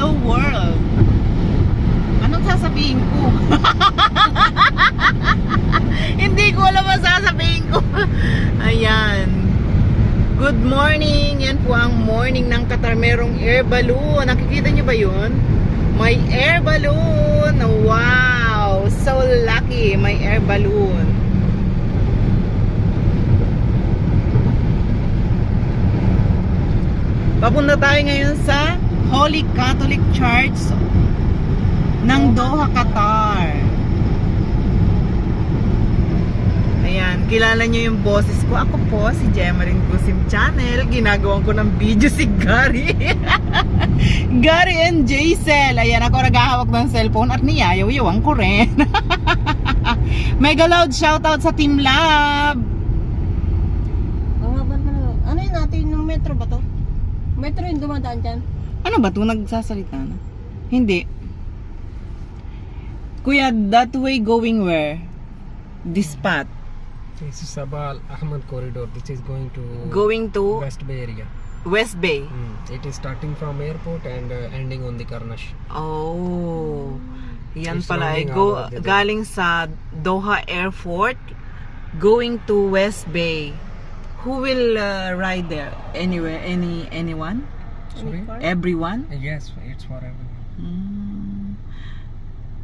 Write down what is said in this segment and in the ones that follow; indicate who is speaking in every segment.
Speaker 1: Hello world. Anong sasabihin ko? Hindi ko alam ang sasabihin ko. Ayan. Good morning. Yan po ang morning ng Qatar. Merong air balloon. Nakikita nyo ba yun? May air balloon. Wow. So lucky. May air balloon. Papunta tayo ngayon sa Holy Catholic Church ng Doha, Qatar. Ayan, kilala nyo yung boses ko. Ako po, si Jemarin Kusim Channel. Ginagawan ko ng video si Gary. Gary and Jaisel. Ayan, ako naghahawak ng cellphone at niyayaw-yawang ko rin. Mega loud shoutout sa Team Lab.
Speaker 2: Ano yun natin, yung metro ba to? Metro yung dumadaan dyan?
Speaker 1: Ano ba ito? Nagsasalita na? Hindi. Kuya, that way going where? This path.
Speaker 3: This is Sabah Ahmad corridor. This is going to West Bay area.
Speaker 1: West Bay.
Speaker 3: It is starting from airport and ending on the Karnash.
Speaker 1: Oh. Yan
Speaker 3: It's
Speaker 1: pala.
Speaker 3: running all over the day.
Speaker 1: Galing sa Doha Airport going to West Bay. Who will ride there? Anywhere? Anyone?
Speaker 3: Sorry?
Speaker 1: Everyone?
Speaker 3: Yes, it's for everyone.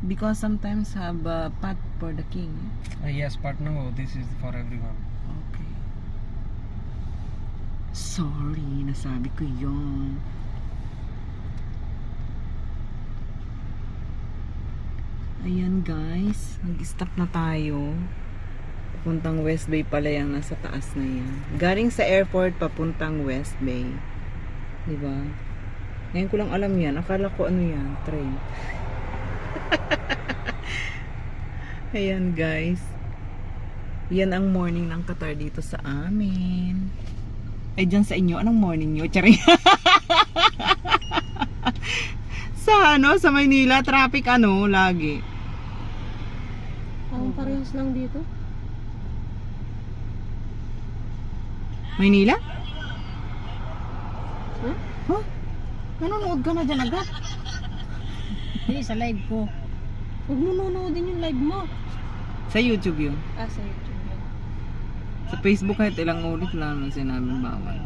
Speaker 1: Because sometimes have a path for the king.
Speaker 3: Yes, but no, this is for everyone.
Speaker 1: Okay. Sorry, nasabi ko yun. Ayan guys, nag-stop na tayo. Papuntang West Bay pala yung nasa taas na yan. Galing sa airport papuntang West Bay. Diba? Ngayon ko lang alam yan. Akala ko ano yan, train. Ayan guys. Yan ang morning ng Qatar dito sa amin. Ay dyan sa inyo, anong morning nyo? Charing. Sa ano, sa Maynila, traffic ano, lagi.
Speaker 2: Parang parehas lang dito.
Speaker 1: Maynila?
Speaker 2: Huh?
Speaker 1: Huh? Nanonood ka na dyan agad?
Speaker 2: Hindi, sa live ko. Huwag mo nunoodin yung live mo.
Speaker 1: Sa YouTube yun.
Speaker 2: Sa YouTube yun.
Speaker 1: Sa Facebook kahit ilang ulit lang ang sinabing bawal.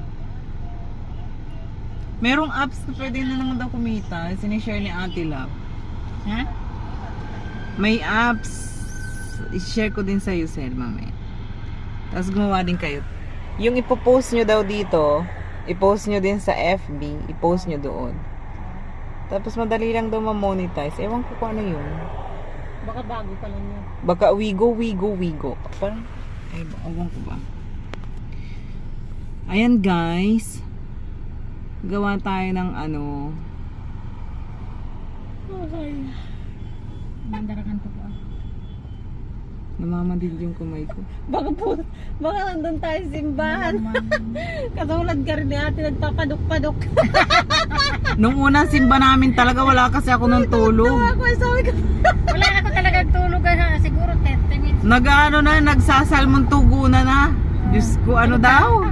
Speaker 1: Merong apps na pwede na naman daw kumita. Sinishare ni Ate Love.
Speaker 2: Ha?
Speaker 1: May apps. I-share ko din sa iyo, Sel, mamaya. Tapos gumawa din kayo. Yung ipopost nyo daw dito, i-post nyo din sa FB, i-post nyo doon. Tapos madali lang daw ma-monetize. Ewan ko kung ano yun.
Speaker 2: Baka bago pa lang yun.
Speaker 1: Baka wigo. Parang, ewan ko ba. Ayan guys. Gawa tayo ng ano.
Speaker 2: Okay. Mandarakan ko po.
Speaker 1: Namamadil yung kamay ko.
Speaker 2: Baka nandun tayo sa simbahan. Katulad ka rin ni ate, nagpapadok-padok.
Speaker 1: Nung unang simba namin talaga, wala kasi ako ng tulog.
Speaker 2: Sabi ko, wala na ko talaga tulog. Siguro 30 minutes.
Speaker 1: Nag-ano na, nagsasalmon tugunan na. Diyos ko, ano daw?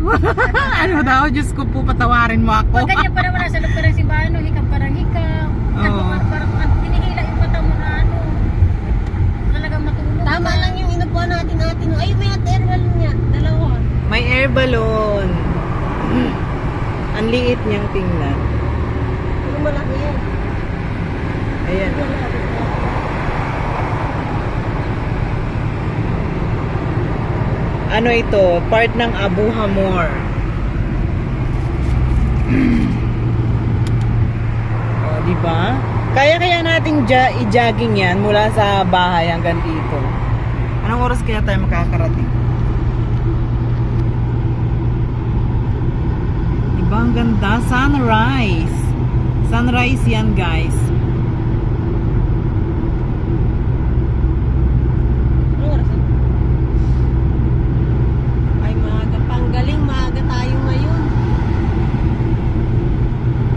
Speaker 1: Ano daw? Diyos ko po, patawarin mo ako.
Speaker 2: Pag ganyan pa naman nasa loob ka ng simbahan, hikap ka ng hikap.
Speaker 1: Oo.
Speaker 2: Parang hinihila yung mata mo na ano. Talagang matulog. Tama lang yung inupuan natin. Ay, may air balloon niya. Dalawa.
Speaker 1: May air balloon. Ang liit niyang tingnan.
Speaker 2: Pero malaki yan.
Speaker 1: Ayan. Ano ito? Part ng Abu Hamor. O, diba? Kaya natin i-jogging yan mula sa bahay hanggang dito. Anong oras kaya tayo makakarating? Diba ang ganda? Sunrise. Sunrise yan guys.
Speaker 2: Anong oras yan? Ay, maaga. Panggaling, maaga tayo ngayon.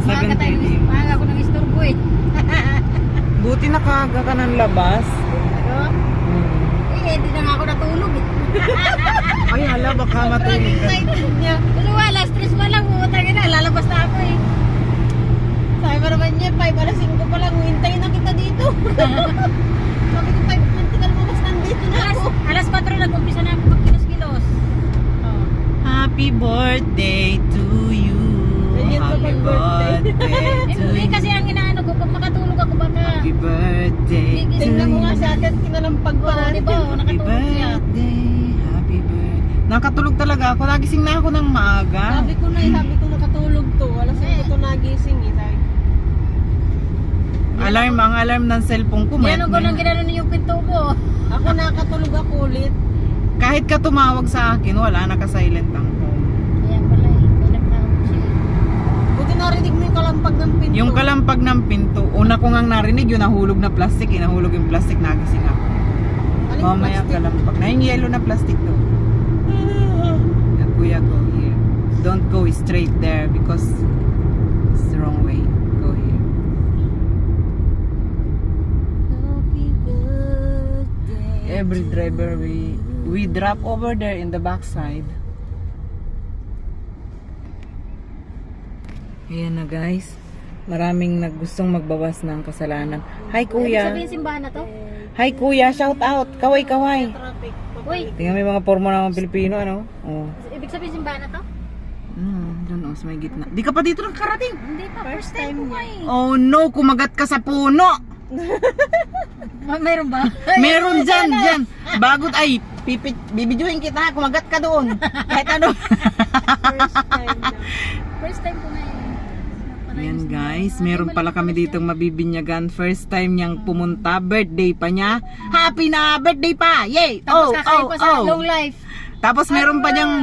Speaker 1: 7:30.
Speaker 2: Maaga ako ng istorbo eh.
Speaker 1: Buti nakaga ka ng labas.
Speaker 2: Ano? Hindi na nga ako natulog eh.
Speaker 1: Ay hala, baka matulog ka.
Speaker 2: Excited niya. Kasi wala, stress pa lang. Putang ina, lalabas na ako eh. Sabi pa naman niya, 5 alas
Speaker 1: Happy birthday to you.
Speaker 2: Ganyan ba
Speaker 1: Happy
Speaker 2: pag birthday?
Speaker 1: birthday to
Speaker 2: Hindi
Speaker 1: you.
Speaker 2: kasi ang inaano ko, pag makatulog ako baka.
Speaker 1: Happy birthday to
Speaker 2: Tingnan mo nga
Speaker 1: you.
Speaker 2: sa akin, kinalampag pa na. Diba?
Speaker 1: Happy
Speaker 2: Nakatulog siya.
Speaker 1: birthday. Happy birthday. Nakatulog talaga ako. Nagising na ako ng maaga.
Speaker 2: Sabi ko nakatulog to. Alas 5 ko nagising eh. Sabi.
Speaker 1: Alarm, ang alarm ng cellphone ko.
Speaker 2: Yan ko nang ginano yung pinto ko. Ako nakatulog ako ulit.
Speaker 1: Kahit ka tumawag sa akin, wala, naka-silent ang phone.
Speaker 2: Ayan pala eh. Hanap na ako siya. Buti narinig mo yung kalampag ng pinto.
Speaker 1: Yung kalampag ng pinto, una ko ngang narinig yung nahulog na plastic. Nahulog yung plastic, nagising ako.
Speaker 2: Aling
Speaker 1: Mamaya
Speaker 2: plastic?
Speaker 1: kalampag. Na yung yellow na plastic to. Kuya, go here. Don't go straight there because it's the wrong way. Go here.
Speaker 2: Happy birthday.
Speaker 1: Every driver we drop over there in the backside. Ayan na guys. Maraming gustong magbawas ng kasalanan. Hi
Speaker 2: Ibig
Speaker 1: kuya.
Speaker 2: sabihin simbahan na to?
Speaker 1: Hi kuya, shout out. Kaway kaway.
Speaker 2: Traffic. Uy,
Speaker 1: Tingnan mo yung mga porma ng mga Pilipino, ano? Oh.
Speaker 2: ibig sabihin simbahan na to?
Speaker 1: Doon sa may gitna. Di ka pa dito nakarating.
Speaker 2: Hindi pa, first time ko nga eh.
Speaker 1: Oh no, kumagat ka sa puno.
Speaker 2: Mayroon ba?
Speaker 1: Meron dyan. Bagot ay, bibidyohin kita, kumagat ka doon. Kahit ano.
Speaker 2: First time ko na eh.
Speaker 1: Yan guys, meron pala kami ditong mabibinyagan. First time niyang pumunta, birthday pa niya. Happy na birthday pa! Yay!
Speaker 2: Tapos kakain pa sa long life.
Speaker 1: Tapos meron pa niyang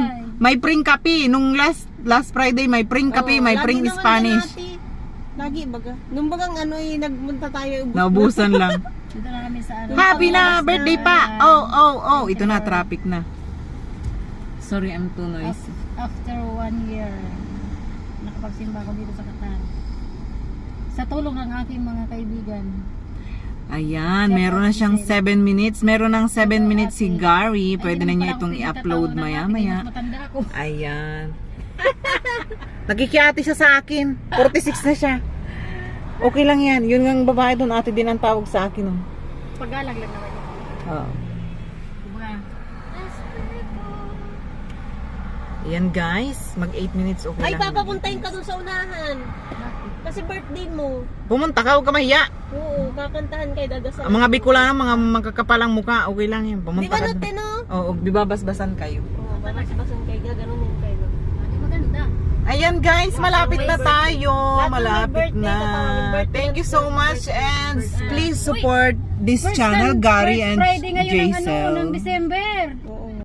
Speaker 1: may pring kape. Nung last Friday, may pring kape, may pring Spanish.
Speaker 2: Lagi baga. Nung bagang ano eh, nagmunta tayo.
Speaker 1: Naubusan lang.
Speaker 2: Dito na kami sa ano.
Speaker 1: Happy na birthday pa! Oh, ito na, traffic na. Sorry, I'm too noisy.
Speaker 2: After 1 year, nakapagsimba ako dito sa Qatar. Sa tulong ng aking mga kaibigan.
Speaker 1: Ayan, meron na siyang 7 minutes. Meron ng 7 minutes si Gary. Pwede na niya itong i-upload maya-maya.
Speaker 2: Matanda ako.
Speaker 1: Ayan. Nagkikiati siya sa akin. 46 na siya. Okay lang yan. Yun nga ang babae doon. Ate din ang tawag sa akin. Oh.
Speaker 2: Pagalag lang naman yun.
Speaker 1: Oo.
Speaker 2: Kumbaga,
Speaker 1: Ayan guys. Mag 8 minutes. Okay
Speaker 2: ay,
Speaker 1: lang.
Speaker 2: papapuntahin ka dun sa unahan. Kasi birthday mo.
Speaker 1: Pumunta ka. Huwag ka mahiya.
Speaker 2: Oo, kakantahan kay Dadasal.
Speaker 1: Ang mga Bicolano, mga magkakapalang mukha. Okay lang yan.
Speaker 2: Di
Speaker 1: Pumunta
Speaker 2: ba
Speaker 1: ka.
Speaker 2: natin no?
Speaker 1: Oo, bibabasbasan kayo.
Speaker 2: Oo, babas-basan kay gano'n yung kayo. Di maganda.
Speaker 1: Ayan guys, malapit na tayo.
Speaker 2: Lahat ng may
Speaker 1: Malapit
Speaker 2: birthday,
Speaker 1: na.
Speaker 2: tatawagin birthday.
Speaker 1: Thank you so much and please support this
Speaker 2: First
Speaker 1: channel,
Speaker 2: time,
Speaker 1: Gary
Speaker 2: first
Speaker 1: and
Speaker 2: Friday ngayon ng ano,
Speaker 1: Jaisel.
Speaker 2: ng December. Oo.